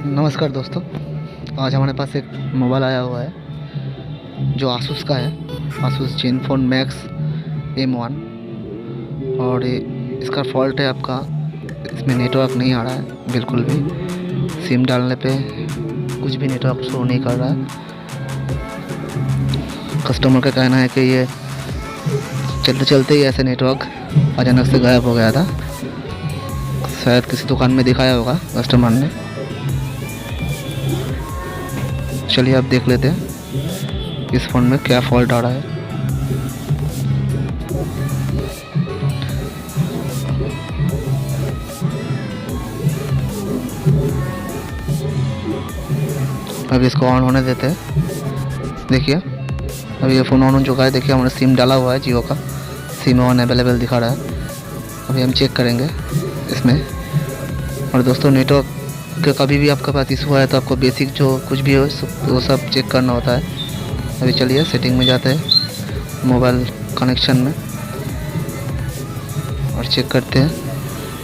नमस्कार दोस्तों। आज हमारे पास एक मोबाइल आया हुआ है जो आसूस का है, आसूस जेनफोन मैक्स M1। और इसका फॉल्ट है आपका, इसमें नेटवर्क नहीं आ रहा है बिल्कुल भी। सिम डालने पे कुछ भी नेटवर्क शो नहीं कर रहा है। कस्टमर का कहना है कि ये चलते चलते ही ऐसे नेटवर्क अचानक से गायब हो गया था। शायद किसी दुकान में दिखाया होगा कस्टमर ने। चलिए आप देख लेते हैं इस फ़ोन में क्या फॉल्ट आ रहा है। अब इसको ऑन होने देते हैं। देखिए अब ये फ़ोन ऑन हो चुका है। देखिए हमारा सिम डाला हुआ है, जियो का सिम ऑन अवेलेबल दिखा रहा है। अभी हम चेक करेंगे इसमें। और दोस्तों, नेटवर्क का कभी भी आपके पास इशू है तो आपको बेसिक जो कुछ भी हो वो सब चेक करना होता है। अभी चलिए सेटिंग में जाते हैं, मोबाइल कनेक्शन में, और चेक करते हैं।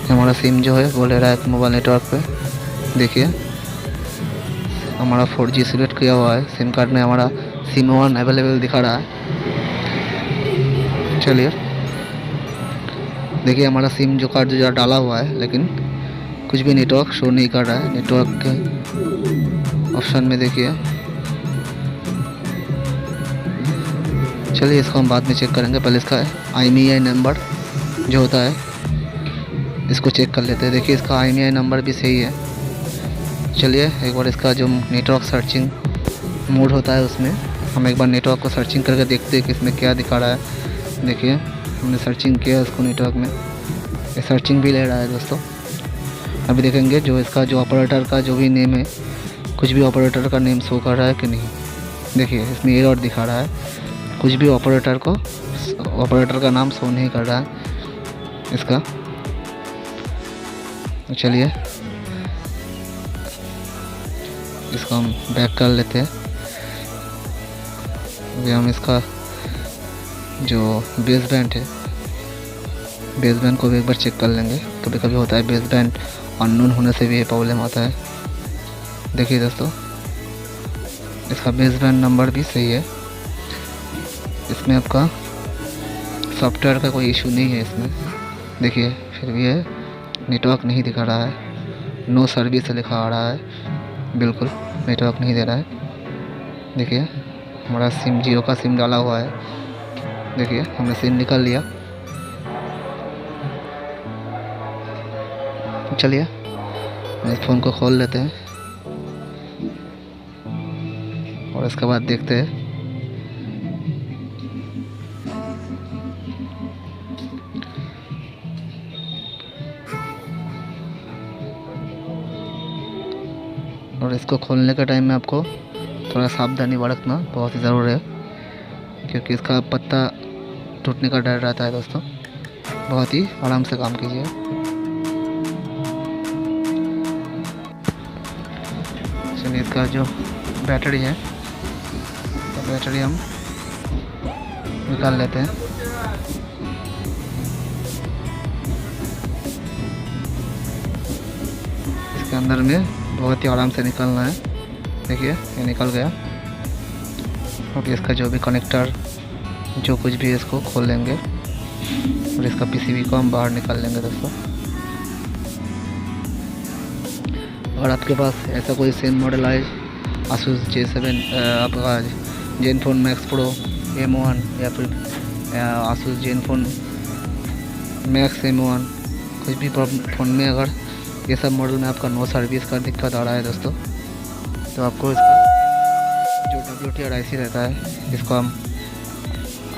हमारा सिम जो है वो ले रहा है मोबाइल नेटवर्क पे। देखिए हमारा 4G सिलेक्ट किया हुआ है सिम कार्ड में, हमारा सिम वन अवेलेबल दिखा रहा है। चलिए देखिए हमारा सिम जो कार्ड जो डाला हुआ है, लेकिन कुछ भी नेटवर्क शो नहीं कर रहा है। नेटवर्क के ऑप्शन में देखिए। चलिए इसको हम बाद में चेक करेंगे, पहले इसका IMEI नंबर जो होता है इसको चेक कर लेते हैं। देखिए इसका IMEI नंबर भी सही है। चलिए एक बार इसका जो नेटवर्क सर्चिंग मोड होता है उसमें हम एक बार नेटवर्क को सर्चिंग करके देखते हैं कि इसमें क्या दिखा रहा है। देखिए हमने सर्चिंग किया उसको नेटवर्क में, ये सर्चिंग भी ले रहा है दोस्तों। अभी देखेंगे जो इसका जो ऑपरेटर का जो भी नेम है, कुछ भी ऑपरेटर का नेम शो कर रहा है कि नहीं। देखिए इसमें एरर दिखा रहा है, कुछ भी ऑपरेटर का नाम शो नहीं कर रहा है इसका। चलिए इसको हम बैक कर लेते हैं। अभी हम इसका जो बेस बैंड है, बेस बैंड को भी एक बार चेक कर लेंगे। कभी कभी होता है बेस बैंड अननोन होने से भी ये प्रॉब्लम आता है। देखिए दोस्तों इसका बेस बैंड नंबर भी सही है। इसमें आपका सॉफ्टवेयर का कोई इशू नहीं है इसमें। देखिए फिर भी ये नेटवर्क नहीं दिखा रहा है, नो सर्विस लिखा आ रहा है, बिल्कुल नेटवर्क नहीं दे रहा है। देखिए हमारा सिम जियो का सिम डाला हुआ है। देखिए हमने सिम निकाल लिया। चलिए इस फ़ोन को खोल लेते हैं और इसके बाद देखते हैं। और इसको खोलने के टाइम में आपको थोड़ा सावधानी बरतना बहुत ही ज़रूरी है, क्योंकि इसका पत्ता टूटने का डर रहता है दोस्तों। बहुत ही आराम से काम कीजिए। चलिए इसका जो बैटरी है तो बैटरी हम निकाल लेते हैं। इसके अंदर में बहुत ही आराम से निकालना है। देखिए ये निकल गया। और इसका जो भी कनेक्टर जो कुछ भी है इसको खोल लेंगे और इसका PCB को हम बाहर निकाल लेंगे दोस्तों। अगर आपके पास ऐसा कोई सेम मॉडल है आसूस J7 आपका जेनफोन मैक्स प्रो M1 या फिर आसूस जेनफोन मैक्स M1, कुछ भी फ़ोन में अगर ये सब मॉडल में आपका नो सर्विस का दिक्कत आ रहा है दोस्तों, तो आपको इसका जो WTR IC रहता है, इसको हम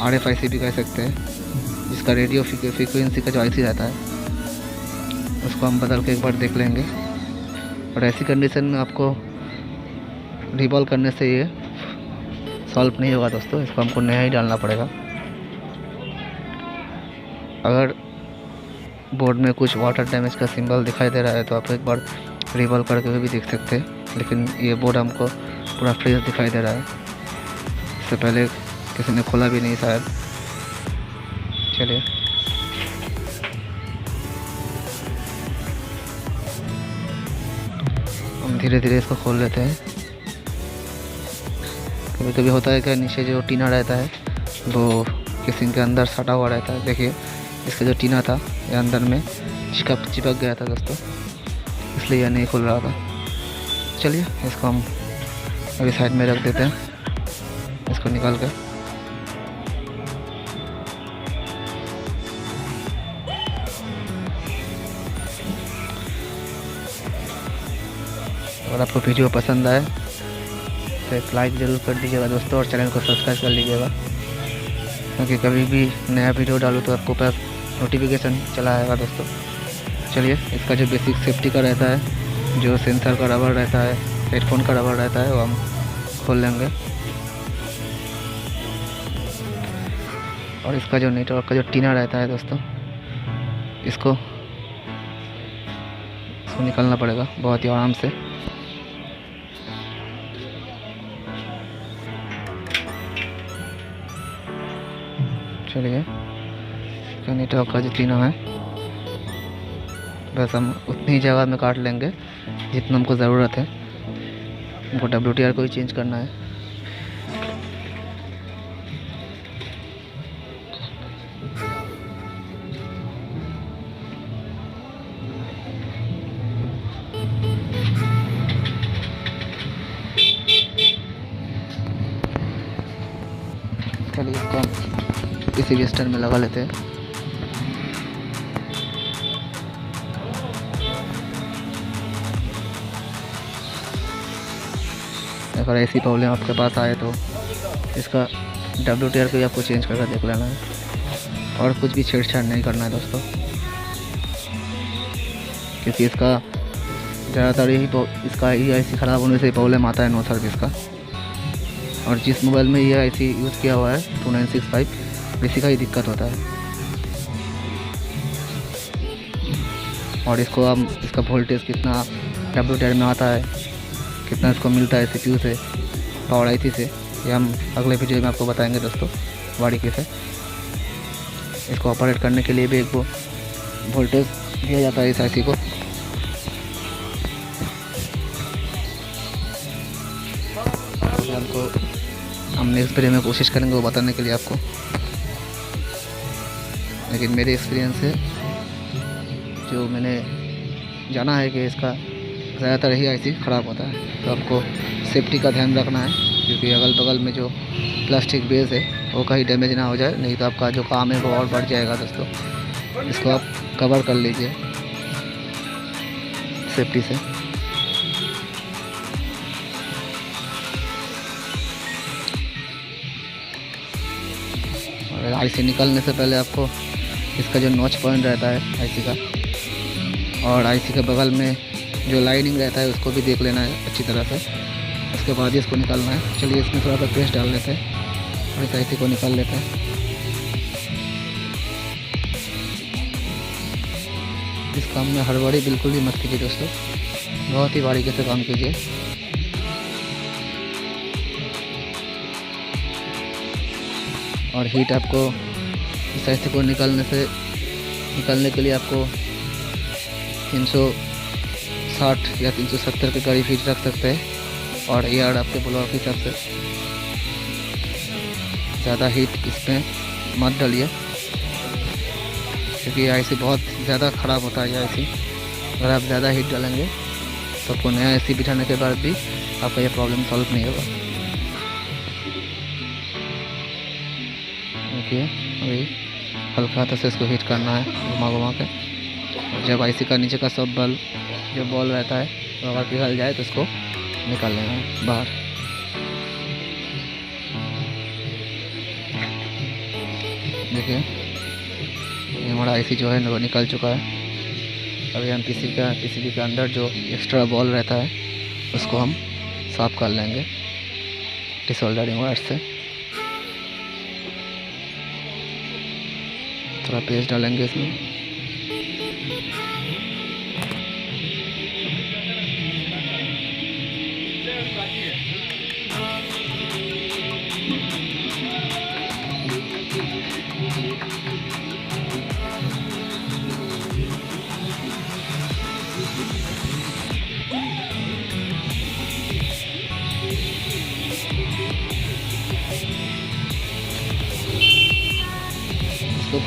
RFIC भी कह सकते हैं, जिसका रेडियो फ्रीक्वेंसी का जो IC रहता है उसको हम बदल के एक बार देख लेंगे। और ऐसी कंडीशन में आपको रिवॉल्व करने से ये सॉल्व नहीं होगा दोस्तों, इसको हमको नया ही डालना पड़ेगा। अगर बोर्ड में कुछ वाटर डैमेज का सिंबल दिखाई दे रहा है तो आप एक बार रिवॉल्व करके भी देख सकते हैं, लेकिन ये बोर्ड हमको पूरा फ्रेश दिखाई दे रहा है। इससे पहले किसी ने खोला भी नहीं शायद। चलिए हम धीरे धीरे इसको खोल लेते हैं। कभी कभी होता है कि नीचे जो टीना रहता है वो किसी के अंदर सटा हुआ रहता है। देखिए इसका जो टीना था ये अंदर में चिपक गया था दोस्तों, इसलिए यह नहीं खुल रहा था। चलिए इसको हम अभी साइड में रख देते हैं, इसको निकाल कर। अगर आपको वीडियो पसंद आए तो एक लाइक ज़रूर कर दीजिएगा दोस्तों, और चैनल को सब्सक्राइब कर लीजिएगा, क्योंकि कभी भी नया वीडियो डालूँ तो आपको पास नोटिफिकेशन चला आएगा दोस्तों। चलिए इसका जो बेसिक सेफ्टी का रहता है, जो सेंसर का रबर रहता है, हेडफोन का रबर रहता है, वो हम खोल लेंगे। और इसका जो नेटवर्क का जो टीना रहता है दोस्तों, इसको निकालना पड़ेगा बहुत ही आराम से। चलिए नेटवर्क का जो टीना है बस हम उतनी ही जगह में काट लेंगे जितना हमको ज़रूरत है। हमको WTR को ही चेंज करना है। चलिए इसको हम इसी रजिस्टर में लगा लेते हैं। अगर ऐसी प्रॉब्लम आपके पास आए तो इसका WTR को ही आपको चेंज करके देख लेना है, और कुछ भी छेड़छाड़ नहीं करना है दोस्तों, क्योंकि इसका ज़्यादातर इसका IC ख़राब होने से प्रॉब्लम आता है नो सर्विस का। और जिस मोबाइल में ये IC यूज़ किया हुआ है 2965, इसी का ही दिक्कत होता है। और इसको हम इसका वोल्टेज कितना WTR में आता है, कितना इसको मिलता है CPU से, पावर IC से, ये हम अगले वीडियो में आपको बताएंगे दोस्तों बारीकी से। इसको ऑपरेट करने के लिए भी एक वो वोल्टेज दिया जाता है इस IC को। हम नेक्स्ट वीडियो में कोशिश करेंगे वो बताने के लिए आपको, लेकिन मेरे एक्सपीरियंस से जो मैंने जाना है कि इसका ज़्यादातर ही IC ख़राब होता है। तो आपको सेफ्टी का ध्यान रखना है, क्योंकि अगल बगल में जो प्लास्टिक बेस है वो कहीं डैमेज ना हो जाए, नहीं तो आपका जो काम है वो और बढ़ जाएगा दोस्तों। इसको आप कवर कर लीजिए सेफ्टी से। और IC निकालने से पहले आपको इसका जो नॉच पॉइंट रहता है IC का, और IC के बगल में जो लाइनिंग रहता है उसको भी देख लेना है अच्छी तरह से, उसके बाद ही इसको निकालना है। चलिए इसमें थोड़ा सा पेस्ट डाल लेते हैं और इस IC को निकाल लेते हैं। इस काम में हड़बड़ी बिल्कुल भी मत कीजिए दोस्तों, बहुत ही बारीकी से काम कीजिए। और हीट आपको इस IC को निकालने के लिए आपको 360 या 370 के करीब हीट रख सकते हैं, और एयर आपके ब्लोअर के हिसाब से। ज़्यादा हीट इसमें मत डालिए, क्योंकि ये IC बहुत ज़्यादा ख़राब होता है। ये IC अगर आप ज़्यादा हीट डालेंगे तो आपको नया IC बिठाने के बाद भी आपका ये प्रॉब्लम सॉल्व नहीं होगा। देखिए अभी हल्का हाथ से इसको हीट करना है घुमा घुमा के। जब IC का नीचे का सब जो बॉल रहता है तो अगर पिघल जाए तो इसको निकाल लेना है बाहर। देखिए ये हमारा IC जो है वो निकल चुका है। अभी हम PCB के अंदर जो एक्स्ट्रा बॉल रहता है उसको हम साफ कर लेंगे डिसोल्डरिंग वायर से। थोड़ा पेस्ट डालेंगे इसमें।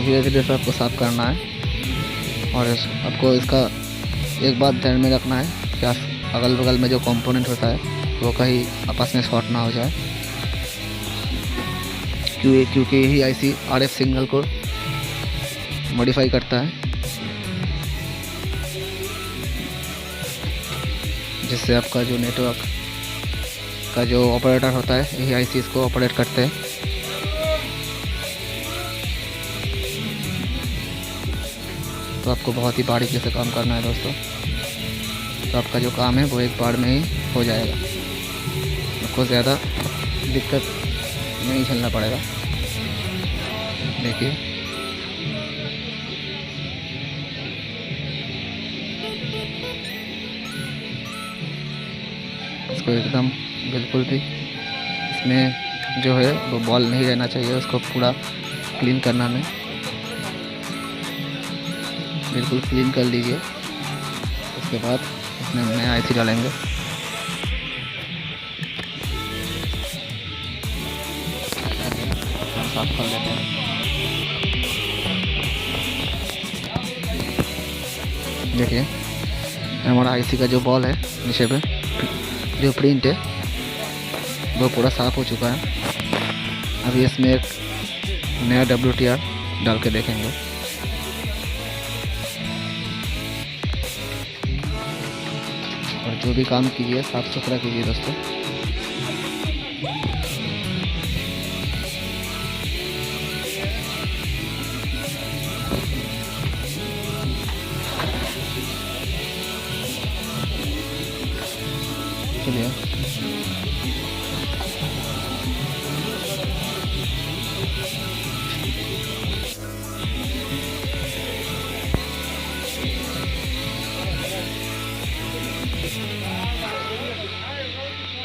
धीरे धीरे से आपको साफ़ करना है। और आपको इसका एक बात ध्यान में रखना है कि अगल बगल में जो कंपोनेंट होता है वो कहीं आपस में शॉर्ट ना हो जाए, क्योंकि यही आईसी आरएफ सिग्नल को मॉडिफाई करता है, जिससे आपका जो नेटवर्क का जो ऑपरेटर होता है यही आईसी इसको ऑपरेट करते हैं। तो आपको बहुत ही बारीकी से काम करना है दोस्तों, तो आपका जो काम है वो एक बार में ही हो जाएगा, आपको ज़्यादा दिक्कत नहीं झेलना पड़ेगा। देखिए इसको एकदम बिल्कुल भी इसमें जो है वो बॉल नहीं रहना चाहिए, उसको पूरा क्लीन करना है, बिल्कुल क्लीन कर लीजिए। उसके बाद इसमें नया आईसी डालेंगे। साफ कर लेते हैं। देखिए हमारा आईसी का जो बॉल है नीचे पे जो प्रिंट है वो पूरा साफ़ हो चुका है। अभी इसमें एक नया WTR डाल के देखेंगे। और जो भी काम कीजिए साफ़ सुथरा कीजिए दोस्तों। चलिए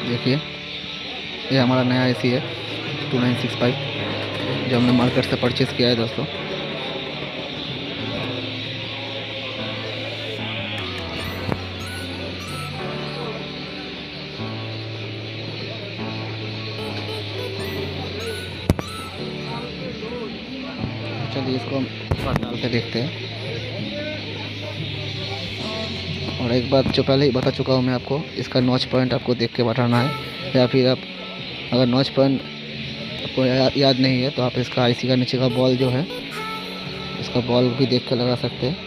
देखिए ये हमारा नया आईसी है 2965 जो हमने मार्केट से परचेज़ किया है दोस्तों। चलिए इसको हम डाल के देखते हैं। और एक बात जो पहले ही बता चुका हूँ मैं आपको, इसका नॉच पॉइंट आपको देख के बताना है, या फिर आप अगर नॉच पॉइंट आपको याद नहीं है तो आप इसका आईसी का नीचे का बॉल जो है इसका बॉल भी देख के लगा सकते हैं।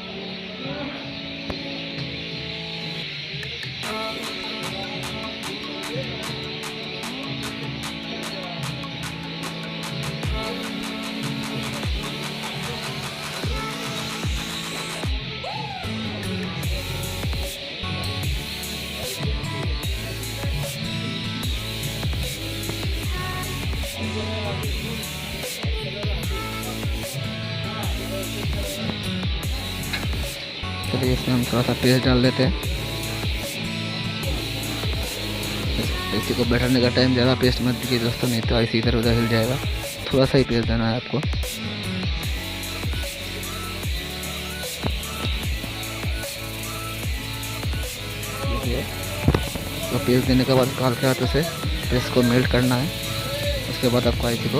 चलिए इसमें हम थोड़ा सा पेस्ट डाल देते हैं। इसी को बैठने का टाइम ज़्यादा पेस्ट मत दीजिए दोस्तों, नहीं तो ऐसे इधर उधर हिल जाएगा। थोड़ा सा ही पेस्ट देना है आपको। तो पेस्ट देने के बाद हल्के हाथों से पेस्ट को मेल्ट करना है। उसके बाद आपको आईसी को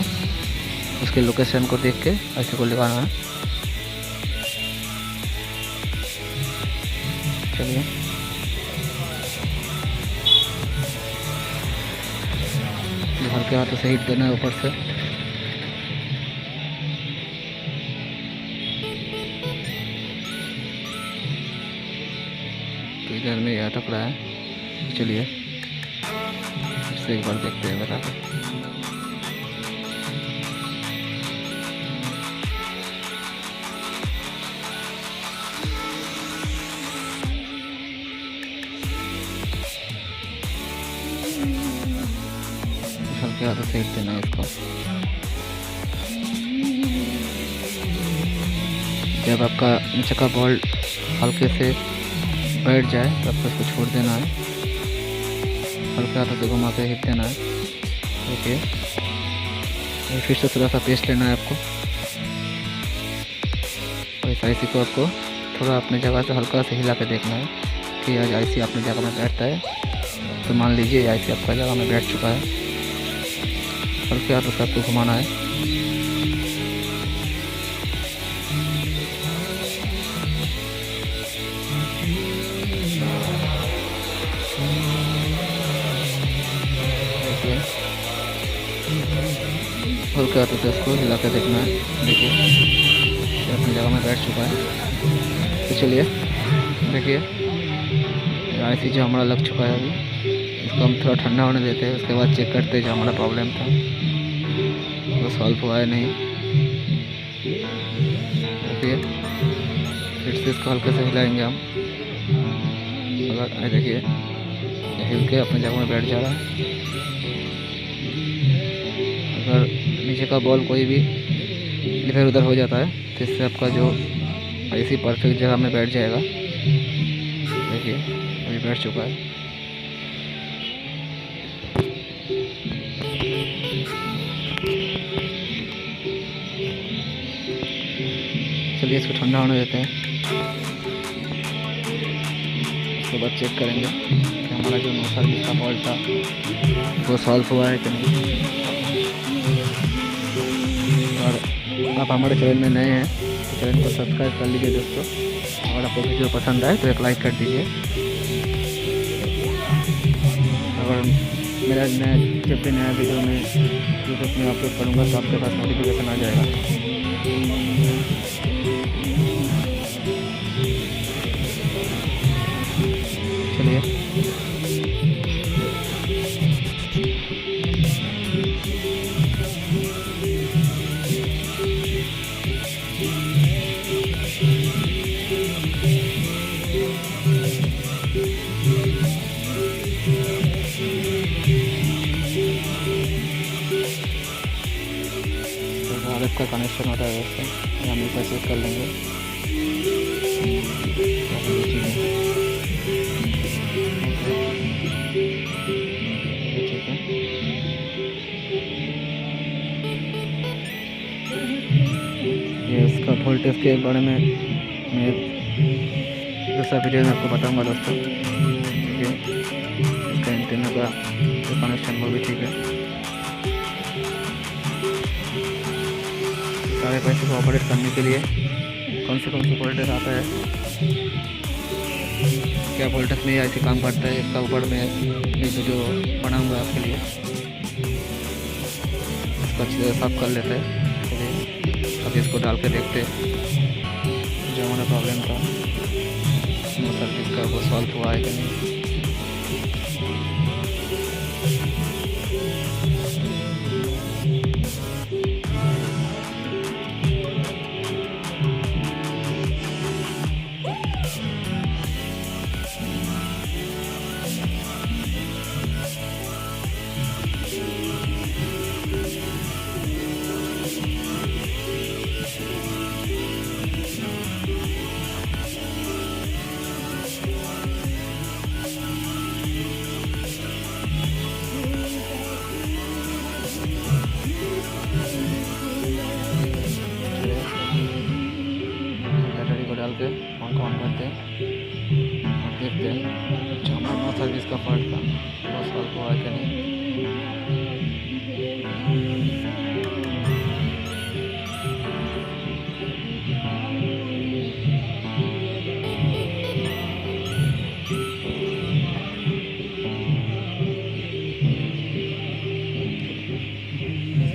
उसके लोकेशन को देख के आईसी को लगाना है। चलिए हल्के हाथों से हीट देना है ऊपर से। तो इधर में यह अटक रहा है। चलिए इससे एक बार देखते हैं बता के। हल्के हाथों से हीट देना है इसको। जब आपका नीचे का बॉल हल्के से बैठ जाए तब तक इसको छोड़ देना है। हल्के हाथों से घुमा के हिट देना है। देखिए फिर से थोड़ा सा पेस्ट लेना है आपको। और इस आईसी को आपको थोड़ा अपनी जगह से हल्का से हिला के देखना है कि आज आईसी अपनी जगह में बैठता है। तो मान लीजिए आईसी आपका जगह में बैठ चुका है। हल्के हाथों से आपको घुमाना है। खोल के आते थे, इसको हिला के देखना है। देखिए ये अपनी जगह में बैठ चुका है। तो चलिए देखिए IC जो हमारा लग चुका है अभी, इसको हम थोड़ा ठंडा होने देते हैं, उसके बाद चेक करते हैं जो हमारा प्रॉब्लम था वो सॉल्व हुआ है नहीं। देखिए फिर से इसको हल्के से हिलाएंगे हम। अगर देखिए हिल के अपनी जगह में बैठ जा रहा है। अगर नीचे का बॉल कोई भी इधर उधर हो जाता है तो इससे आपका जो IC परफेक्ट जगह में बैठ जाएगा। देखिए अभी बैठ चुका है। चलिए इसको ठंडा होने देते हैं, उसके बाद चेक करेंगे कि हमारा जो नो सर्विस का फॉल्ट था वो सॉल्व हुआ है कि नहीं। और आप हमारे चैनल में नए हैं तो चैनल को सब्सक्राइब कर लीजिए दोस्तों। अगर आपको वीडियो पसंद आए तो एक लाइक कर दीजिए। अगर मेरा जब भी नया वीडियो में यूट्यूब में अपलोड करूँगा तो आपके पास नोटिफिकेशन आ जाएगा। चलिए RF का कनेक्शन होता है वैसे हम इसे चेक कर लेंगे। ठीक है ये इसका वोल्टेज के बारे में मैं दूसरा वीडियो में आपको बताऊंगा दोस्तों। ठीक है इसका एंटीना का जो कनेक्शन वो भी ठीक है। सारे पैसे को ऑपरेट करने के लिए कौन से वोल्टेज आता है, क्या वोल्टेज में ऐसे काम करता है, इसका ऊपर में ये जो बनाऊंगा आपके लिए। इसको अच्छे से साफ कर लेते हैं। चलिए अब इसको डाल के देखते हैं जो हमारा प्रॉब्लम था नो सर्विस का वो सॉल्व हुआ है कि नहीं। डाल के ऑन करते हैं और देखते हैं जो हमारा नो सर्विस का फॉल्ट था वो सॉल्व हुआ है कि नहीं।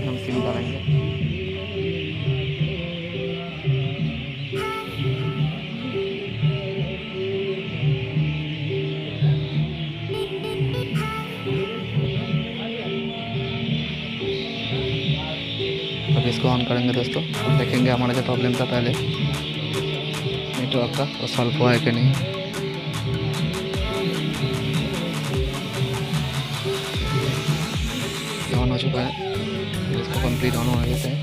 हम सिम डालेंगे। अब इसको ऑन करेंगे दोस्तों और देखेंगे हमारा जो प्रॉब्लम था पहले नेटवर्क का वो सॉल्व हुआ है कि नहीं। ऑन हो चुका है, इसको कंप्लीट ऑन होने देते हैं।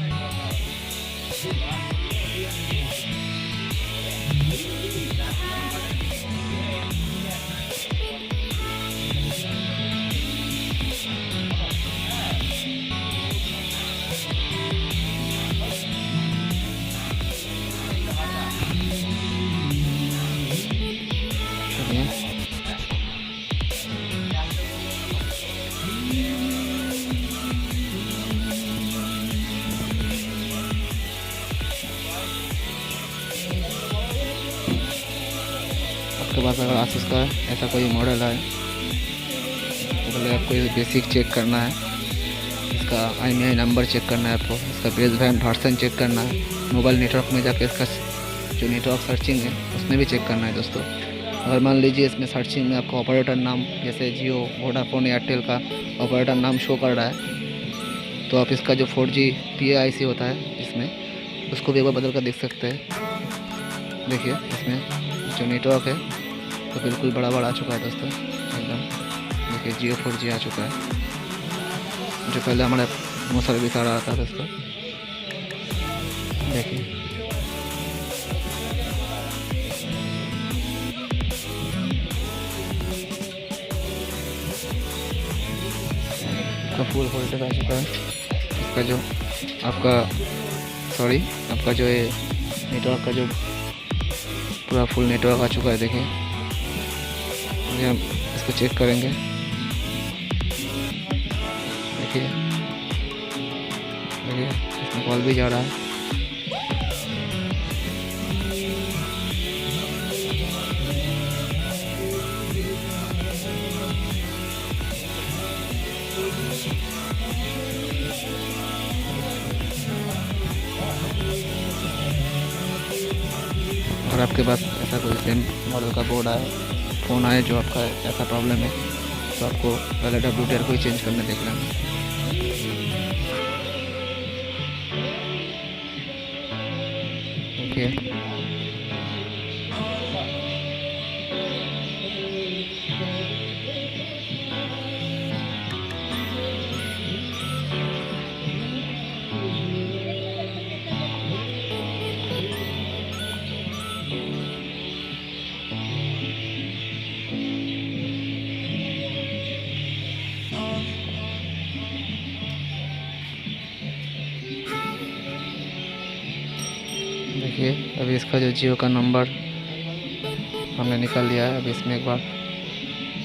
आपके पास अगर आसूस का ऐसा कोई मॉडल है तो पहले आपको बेसिक चेक करना है इसका IMEI नंबर चेक करना है आपको, इसका बेस बैंड वर्जन चेक करना है, मोबाइल नेटवर्क में जाकर इसका जो नेटवर्क सर्चिंग है उसमें भी चेक करना है दोस्तों। अगर मान लीजिए इसमें सर्चिंग में आपको ऑपरेटर नाम जैसे जियो, वोडाफोन, एयरटेल का ऑपरेटर नाम शो कर रहा है तो आप इसका जो 4G PAIC होता है इसमें उसको भी एक बार बदल कर देख सकते हैं। देखिए इसमें जो नेटवर्क है तो बिल्कुल बड़ा आ चुका है दोस्तों एकदम। देखिए जियो 4G आ चुका है, जो पहले हमारे नो सर्विस आ रहा था दोस्तों। देखिए इसका फुल वोल्टेज आ चुका है, इसका जो आपका जो ये नेटवर्क का जो पूरा फुल नेटवर्क आ चुका है। देखिए अभी हम इसको चेक करेंगे। देखिए इसमें कॉल भी जा रहा है। और आपके पास ऐसा कोई सेम मॉडल का बोर्ड आए, फ़ोन आए जो आपका ऐसा प्रॉब्लम है तो आपको पहले WTR को ही चेंज करने देख लेना। ओके देखिए अभी इसका जो जियो का नंबर हमने निकाल लिया है। अभी इसमें एक बार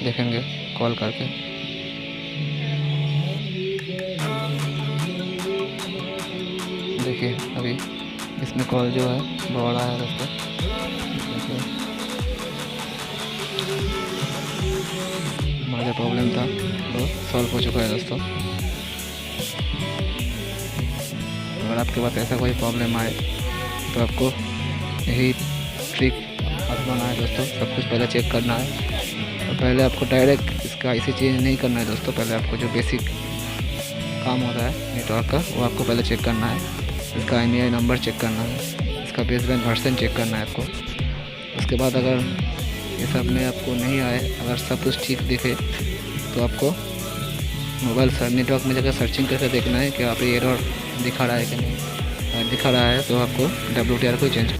देखेंगे कॉल करके। देखिए अभी इसमें कॉल जो है वो आ रहा है दोस्तों। हमारा जो प्रॉब्लम था वो सॉल्व हो चुका है दोस्तों। अगर आपके पास ऐसा कोई प्रॉब्लम आए तो आपको यही ट्रिक आजमाना है दोस्तों। सब कुछ पहले चेक करना है और पहले आपको डायरेक्ट इसका IC चेंज नहीं करना है दोस्तों। पहले आपको जो बेसिक काम होता है नेटवर्क का वो आपको पहले चेक करना है। इसका IMEI नंबर चेक करना है, इसका बेस बैंड वर्जन चेक करना है आपको। उसके बाद अगर ये सब में आपको नहीं आए, अगर सब कुछ ठीक दिखे तो आपको मोबाइल नेटवर्क में जाकर सर्चिंग करके देखना है कि आप ये एरर दिखा रहा है कि नहीं। दिखा रहा है तो आपको WTR को चेंज